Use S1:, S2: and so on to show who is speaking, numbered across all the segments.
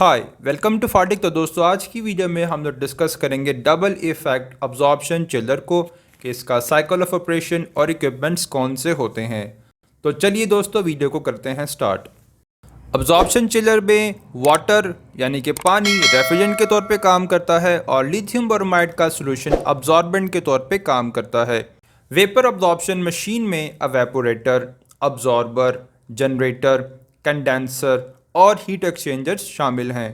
S1: Hi welcome to फाटिक। तो दोस्तों आज की वीडियो में हम लोग डिस्कस करेंगे डबल इफेक्ट अब्जॉर्प्शन चिलर को कि इसका साइकिल ऑफ ऑपरेशन और इक्विपमेंट्स कौन से होते हैं। तो चलिए दोस्तों वीडियो को करते हैं स्टार्ट। अब्जॉर्प्शन चिलर में वाटर यानी कि पानी रेफ्रिजरेंट के तौर पे काम करता है और लिथियम ब्रोमाइड का सोल्यूशन अब्जॉर्बेंट के तौर पे काम करता है। वेपर अब्जॉर्प्शन मशीन में एवेपोरेटर, अब्जॉर्बर, जनरेटर, कंडेंसर और हीट एक्सचेंजर्स शामिल हैं।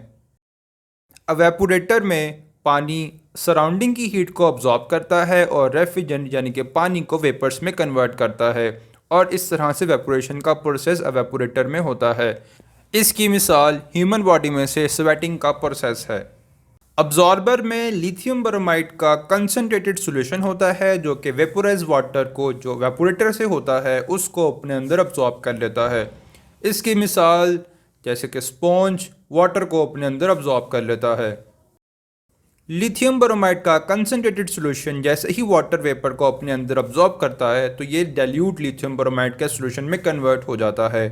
S1: एवेपोरेटर में पानी सराउंडिंग की हीट को अब्जॉर्ब करता है और रेफ्रिजरेंट यानी कि पानी को वेपर्स में कन्वर्ट करता है और इस तरह से वेपोरेशन का प्रोसेस एवेपोरेटर में होता है। इसकी मिसाल ह्यूमन बॉडी में से स्वेटिंग का प्रोसेस है। अब्जॉर्बर में लिथियम ब्रोमाइड का कंसनट्रेटेड सॉल्यूशन होता है जो कि वेपोराइज वाटर को जो वेपोरेटर से होता है उसको अपने अंदर अब्जॉर्ब कर लेता है। इसकी मिसाल जैसे कि स्पॉन्ज वाटर को अपने अंदर अब्जॉर्ब कर लेता है। लिथियम ब्रोमाइड का कंसनट्रेटेड सॉल्यूशन जैसे ही वाटर वेपर को अपने अंदर अब्जॉर्ब करता है तो ये डाइल्यूट लिथियम ब्रोमाइड के सॉल्यूशन में कन्वर्ट हो जाता है।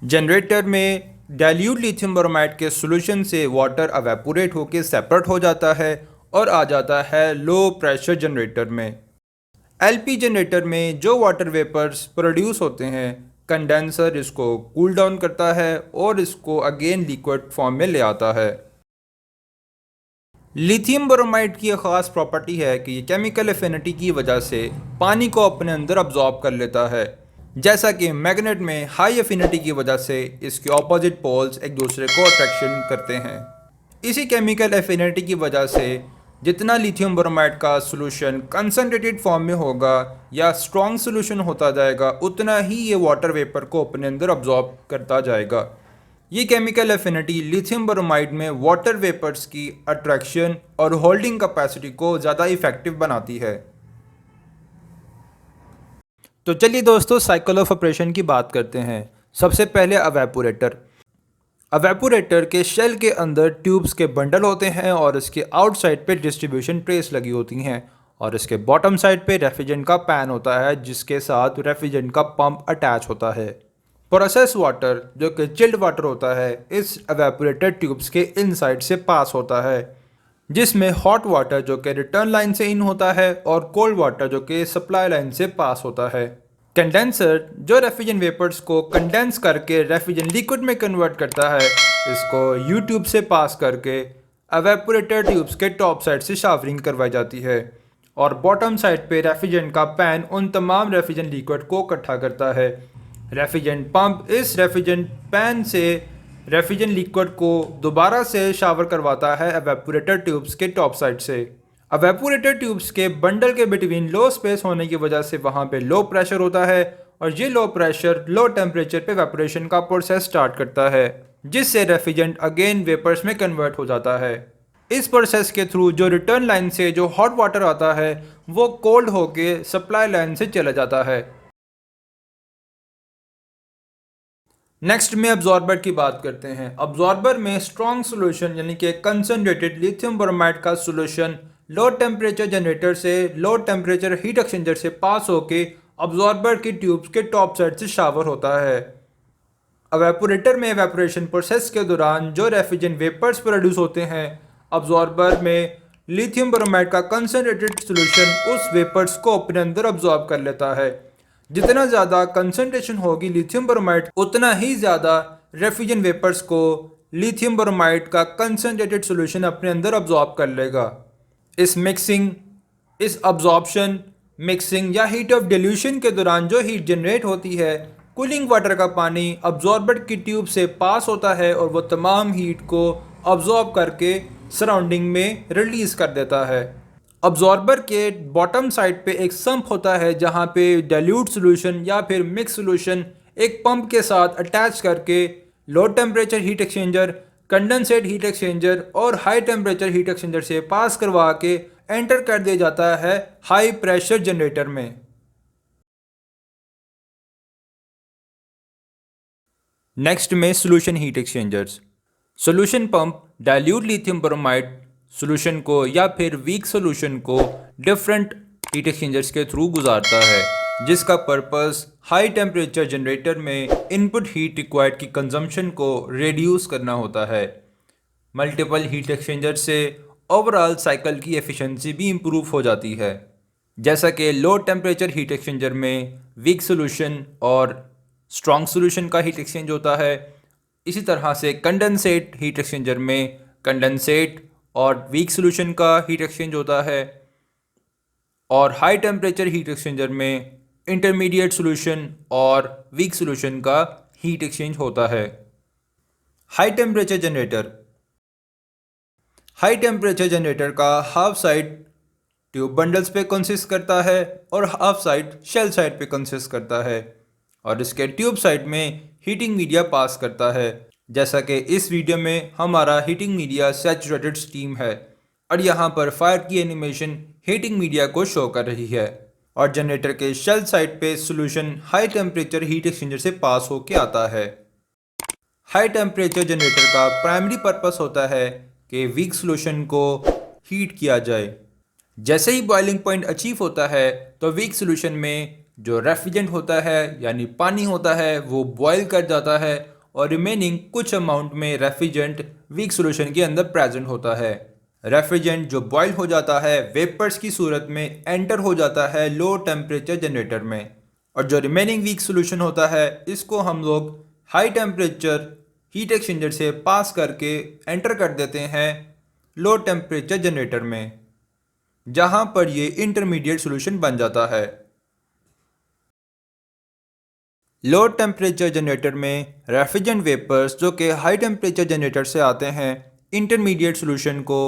S1: जनरेटर में डाइल्यूट लिथियम ब्रोमाइड के सॉल्यूशन से वाटर एवेपोरेट होकर सेपरेट हो जाता है और आ जाता है लो प्रेशर जनरेटर में। एलपी जनरेटर में जो वाटर वेपर्स प्रोड्यूस होते हैं कंडेंसर इसको कूल डाउन करता है और इसको अगेन लिक्विड फॉर्म में ले आता है। लिथियम ब्रोमाइड की एक ख़ास प्रॉपर्टी है कि ये केमिकल एफिनिटी की वजह से पानी को अपने अंदर अब्जॉर्ब कर लेता है। जैसा कि मैग्नेट में हाई एफिनिटी की वजह से इसके ऑपोजिट पोल्स एक दूसरे को अट्रैक्शन करते हैं। इसी केमिकल एफिनिटी की वजह से जितना लिथियम ब्रोमाइड का सॉल्यूशन कंसनट्रेटेड फॉर्म में होगा या स्ट्रॉन्ग सॉल्यूशन होता जाएगा उतना ही ये वाटर वेपर को अपने अंदर अब्जॉर्ब करता जाएगा। ये केमिकल एफिनिटी लिथियम ब्रोमाइड में वाटर वेपर्स की अट्रैक्शन और होल्डिंग कैपेसिटी को ज़्यादा इफेक्टिव बनाती है। तो चलिए दोस्तों साइकिल ऑफ ऑपरेशन की बात करते हैं। सबसे पहले एवेपोरेटर। एवेपोरेटर के शेल के अंदर ट्यूब्स के बंडल होते हैं और इसके आउटसाइड पे डिस्ट्रीब्यूशन ट्रेस लगी होती हैं और इसके बॉटम साइड पे रेफ्रिजरेंट का पैन होता है जिसके साथ रेफ्रिजरेंट का पंप अटैच होता है। प्रोसेस वाटर जो कि चिल्ड वाटर होता है इस एवेपोरेटर ट्यूब्स के इनसाइड से पास होता है जिसमें हॉट वाटर जो कि रिटर्न लाइन से इन होता है और कोल्ड वाटर जो कि सप्लाई लाइन से पास होता है। कंडेंसर जो रेफ्रिजरेंट वेपर्स को कंडेंस करके रेफ्रिजरेंट लिक्विड में कन्वर्ट करता है इसको यू ट्यूब से पास करके एवेपोरेटर ट्यूब्स के टॉप साइड से शावरिंग करवाई जाती है और बॉटम साइड पे रेफ्रिजरेंट का पैन उन तमाम रेफ्रिजरेंट लिक्विड को इकट्ठा करता है। रेफ्रिजरेंट पंप इस रेफ्रिजरेंट पैन से रेफ्रिजरेंट लिक्विड को दोबारा से शावर करवाता है एवेपोरेटर ट्यूब्स के टॉप साइड से। एवेपोरेटर ट्यूब्स के बंडल के बिटवीन लो स्पेस होने की वजह से वहाँ पे लो प्रेशर होता है और ये लो प्रेशर लो टेम्परेचर पे वेपोरेशन का प्रोसेस स्टार्ट करता है जिससे रेफ्रिजरेंट अगेन वेपर्स में कन्वर्ट हो जाता है। इस प्रोसेस के थ्रू जो रिटर्न लाइन से जो हॉट वाटर आता है वो कोल्ड होके सप्लाई लाइन से चला जाता है। नेक्स्ट में अब्जॉर्बर की बात करते हैं। अब्जॉर्बर में स्ट्रॉन्ग सॉल्यूशन यानी कि कंसनट्रेटेड लिथियम ब्रोमाइड का सॉल्यूशन लो टेम्परेचर जनरेटर से लो टेम्परेचर हीट एक्सचेंजर से पास होके अब्जॉर्बर की ट्यूब्स के टॉप साइड से शावर होता है। एवेपोरेटर में एवेपोरेशन प्रोसेस के दौरान जो रेफ्रिजरेंट वेपर्स प्रोड्यूस होते हैं अब्जॉर्बर में लिथियम ब्रोमाइड का कंसनट्रेटेड सॉल्यूशन उस वेपर्स को अपने अंदर अब्जॉर्ब कर लेता है। जितना ज़्यादा कंसनट्रेशन होगी लिथियम ब्रोमाइड उतना ही ज़्यादा रेफ्रिजरेंट वेपर्स को लिथियम ब्रोमाइड का कंसनट्रेटेड सॉल्यूशन अपने अंदर अब्जॉर्ब कर लेगा। इस अब्जॉर्प्शन, मिक्सिंग या हीट ऑफ डिल्यूशन के दौरान जो हीट जनरेट होती है कूलिंग वाटर का पानी अब्जॉर्बर की ट्यूब से पास होता है और वो तमाम हीट को अब्जॉर्ब करके सराउंडिंग में रिलीज़ कर देता है। अब्जॉर्बर के बॉटम साइड पे एक सम्प होता है जहाँ पे डाइल्यूट सॉल्यूशन या फिर मिक्स सॉल्यूशन एक पंप के साथ अटैच करके low temperature heat exchanger, condensate heat exchanger और हाई टेम्परेचर हीट एक्सचेंजर से पास करवा के एंटर कर दिया जाता है हाई प्रेशर जनरेटर में। नेक्स्ट में solution heat exchangers. Solution pump dilute lithium bromide solution को या फिर वीक सॉल्यूशन को डिफरेंट हीट एक्सचेंजर्स के थ्रू गुजारता है जिसका पर्पस हाई टेम्परेचर जनरेटर में इनपुट हीट रिक्वायर्ड की कंजम्पशन को रिड्यूस करना होता है। मल्टीपल हीट एक्सचेंजर से ओवरऑल साइकिल की एफिशिएंसी भी इम्प्रूव हो जाती है। जैसा कि लो टेम्परेचर हीट एक्सचेंजर में वीक सोल्यूशन और स्ट्रॉन्ग सोल्यूशन का हीट एक्सचेंज होता है, इसी तरह से कंडेंसेट हीट एक्सचेंजर में कंडेंसेट और वीक सोल्यूशन का हीट एक्सचेंज होता है, और हाई टेम्परेचर हीट एक्सचेंजर में इंटरमीडिएट सोल्यूशन और वीक सोल्यूशन का हीट एक्सचेंज होता है। हाई टेम्परेचर जनरेटर का हाफ साइड ट्यूब बंडल्स पे कंसिस्ट करता है और हाफ साइड शेल साइड पे कंसिस्ट करता है, और इसके ट्यूब साइड में हीटिंग मीडिया पास करता है। जैसा कि इस वीडियो में हमारा हीटिंग मीडिया सैचुरेटेड स्टीम है और यहाँ पर फायर की एनिमेशन हीटिंग मीडिया को शो कर रही है, और जनरेटर के शेल साइड पे solution high temperature heat exchanger से पास होके आता है। हाई टेम्परेचर जनरेटर का प्राइमरी पर्पस होता है कि वीक सॉल्यूशन को हीट किया जाए। जैसे ही बॉइलिंग पॉइंट अचीव होता है तो वीक सॉल्यूशन में जो रेफ्रिजरेंट होता है यानी पानी होता है वो बॉयल कर जाता है, और रिमेनिंग कुछ अमाउंट में रेफ्रिजरेंट वीक सॉल्यूशन के अंदर प्रेजेंट होता है। रेफ्रिजरेंट जो बॉयल हो जाता है वेपर्स की सूरत में एंटर हो जाता है लो टेम्परेचर जनरेटर में, और जो रिमेनिंग वीक सॉल्यूशन होता है इसको हम लोग हाई टेम्परेचर हीट एक्सचेंजर से पास करके एंटर कर देते हैं लो टेम्परेचर जनरेटर में, जहां पर ये इंटरमीडिएट सॉल्यूशन बन जाता है। लो टेम्परेचर जनरेटर में रेफ्रिजरेंट वेपर्स जो कि हाई टेम्परेचर जनरेटर से आते हैं इंटरमीडिएट सॉल्यूशन को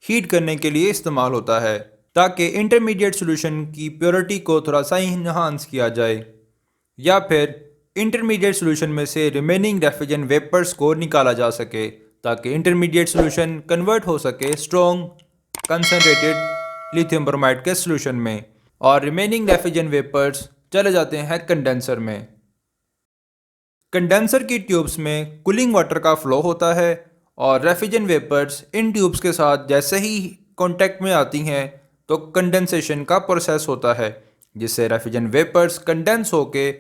S1: हीट करने के लिए इस्तेमाल होता है, ताकि इंटरमीडिएट सॉल्यूशन की प्योरिटी को थोड़ा सा इन्हांस किया जाए, या फिर इंटरमीडिएट सॉल्यूशन में से रिमेनिंग रेफ्रिजरेंट वेपर्स को निकाला जा सके, ताकि इंटरमीडिएट सॉल्यूशन कन्वर्ट हो सके स्ट्रॉन्ग कंसनट्रेटेड लिथियम ब्रोमाइड के सॉल्यूशन में, और रिमेनिंग रेफ्रिजरेंट वेपर्स चले जाते हैं कंडेंसर में। कंडेंसर की ट्यूब्स में कूलिंग वाटर का फ्लो होता है, और रेफ्रिजरेंट वेपर्स इन ट्यूब्स के साथ जैसे ही कांटेक्ट में आती हैं तो कंडेंसेशन का प्रोसेस होता है, जिससे रेफ्रिजरेंट वेपर्स कंडेंस होके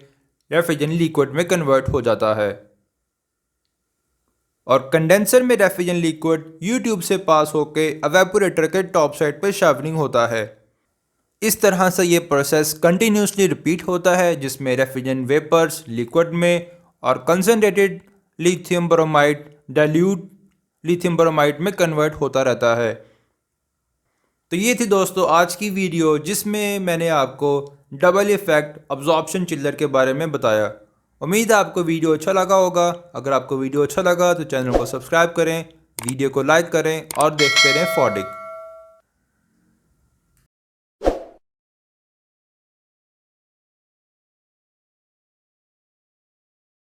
S1: रेफ्रिजरेंट लिक्विड में कन्वर्ट हो जाता है, और कंडेंसर में रेफ्रिजरेंट लिक्विड यू ट्यूब से पास होके एवेपोरेटर के टॉप साइड पर शावरिंग होता है। इस तरह से ये प्रोसेस कंटिन्यूसली रिपीट होता है, जिसमें रेफ्रिजरेंट वेपर्स लिक्विड में और concentrated lithium bromide dilute lithium bromide में कन्वर्ट होता रहता है। तो ये थी दोस्तों आज की वीडियो, जिसमें मैंने आपको डबल इफेक्ट अब्जॉर्प्शन चिल्लर के बारे में बताया। उम्मीद है आपको वीडियो अच्छा लगा होगा। अगर आपको वीडियो अच्छा लगा तो चैनल को सब्सक्राइब करें, वीडियो को लाइक करें और देखते रहें फॉडिक।